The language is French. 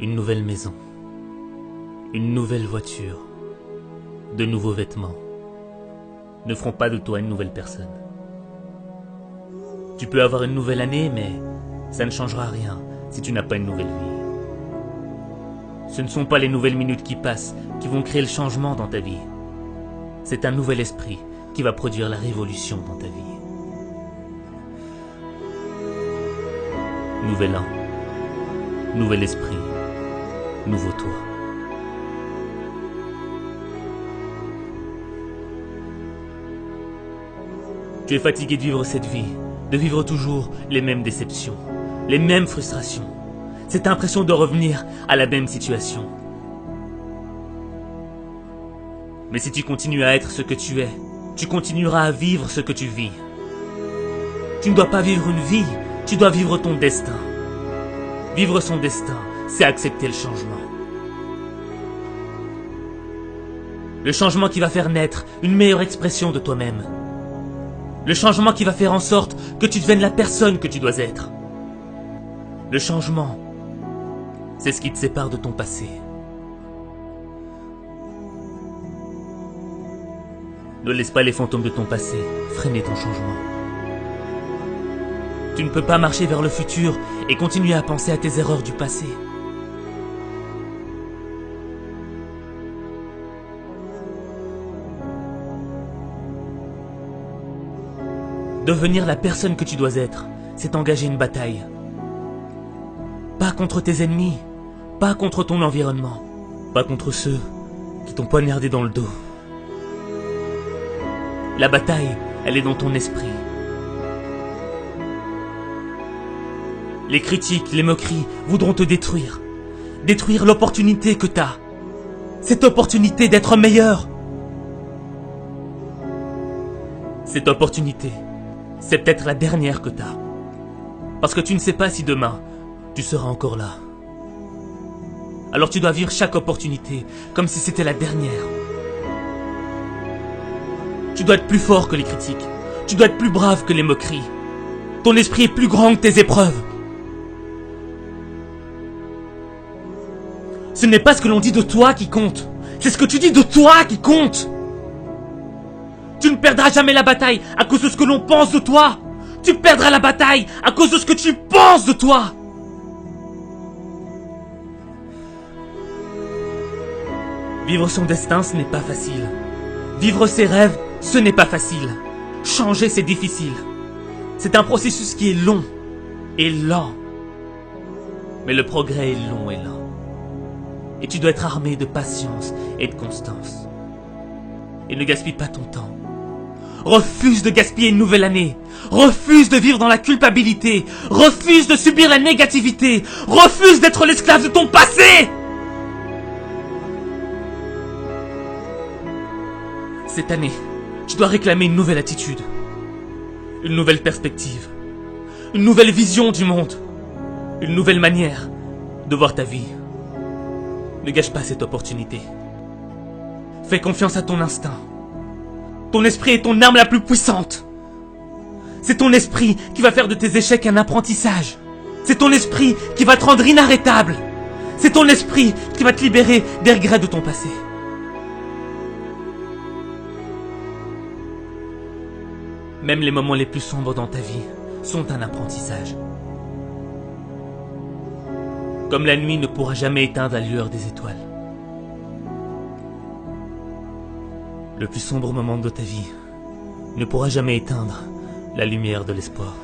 Une nouvelle maison, une nouvelle voiture, de nouveaux vêtements ne feront pas de toi une nouvelle personne. Tu peux avoir une nouvelle année, mais ça ne changera rien si tu n'as pas une nouvelle vie. Ce ne sont pas les nouvelles minutes qui passent qui vont créer le changement dans ta vie. C'est un nouvel esprit qui va produire la révolution dans ta vie. Nouvel an, nouvel esprit, nouveau toi. Tu es fatigué de vivre cette vie, de vivre toujours les mêmes déceptions, les mêmes frustrations. Cette impression de revenir à la même situation. Mais si tu continues à être ce que tu es, tu continueras à vivre ce que tu vis. Tu ne dois pas vivre une vie, tu dois vivre ton destin. Vivre son destin, c'est accepter le changement. Le changement qui va faire naître une meilleure expression de toi-même. Le changement qui va faire en sorte que tu deviennes la personne que tu dois être. Le changement, c'est ce qui te sépare de ton passé. Ne laisse pas les fantômes de ton passé freiner ton changement. Tu ne peux pas marcher vers le futur et continuer à penser à tes erreurs du passé. Devenir la personne que tu dois être, c'est engager une bataille. Pas contre tes ennemis, pas contre ton environnement, pas contre ceux qui t'ont poignardé dans le dos. La bataille, elle est dans ton esprit. Les critiques, les moqueries voudront te détruire. Détruire l'opportunité que t'as. Cette opportunité d'être meilleur. Cette opportunité, c'est peut-être la dernière que t'as. Parce que tu ne sais pas si demain, tu seras encore là. Alors tu dois vivre chaque opportunité comme si c'était la dernière. Tu dois être plus fort que les critiques. Tu dois être plus brave que les moqueries. Ton esprit est plus grand que tes épreuves. Ce n'est pas ce que l'on dit de toi qui compte. C'est ce que tu dis de toi qui compte. Tu ne perdras jamais la bataille à cause de ce que l'on pense de toi. Tu perdras la bataille à cause de ce que tu penses de toi. Vivre son destin, ce n'est pas facile. Vivre ses rêves, ce n'est pas facile. Changer, c'est difficile. C'est un processus qui est long et lent. Mais le progrès est long et lent. Et tu dois être armé de patience et de constance. Et ne gaspille pas ton temps. Refuse de gaspiller une nouvelle année. Refuse de vivre dans la culpabilité. Refuse de subir la négativité. Refuse d'être l'esclave de ton passé. Cette année, tu dois réclamer une nouvelle attitude. Une nouvelle perspective. Une nouvelle vision du monde. Une nouvelle manière de voir ta vie. Ne gâche pas cette opportunité. Fais confiance à ton instinct. Ton esprit est ton arme la plus puissante. C'est ton esprit qui va faire de tes échecs un apprentissage. C'est ton esprit qui va te rendre inarrêtable. C'est ton esprit qui va te libérer des regrets de ton passé. Même les moments les plus sombres dans ta vie sont un apprentissage. Comme la nuit ne pourra jamais éteindre la lueur des étoiles. Le plus sombre moment de ta vie ne pourra jamais éteindre la lumière de l'espoir.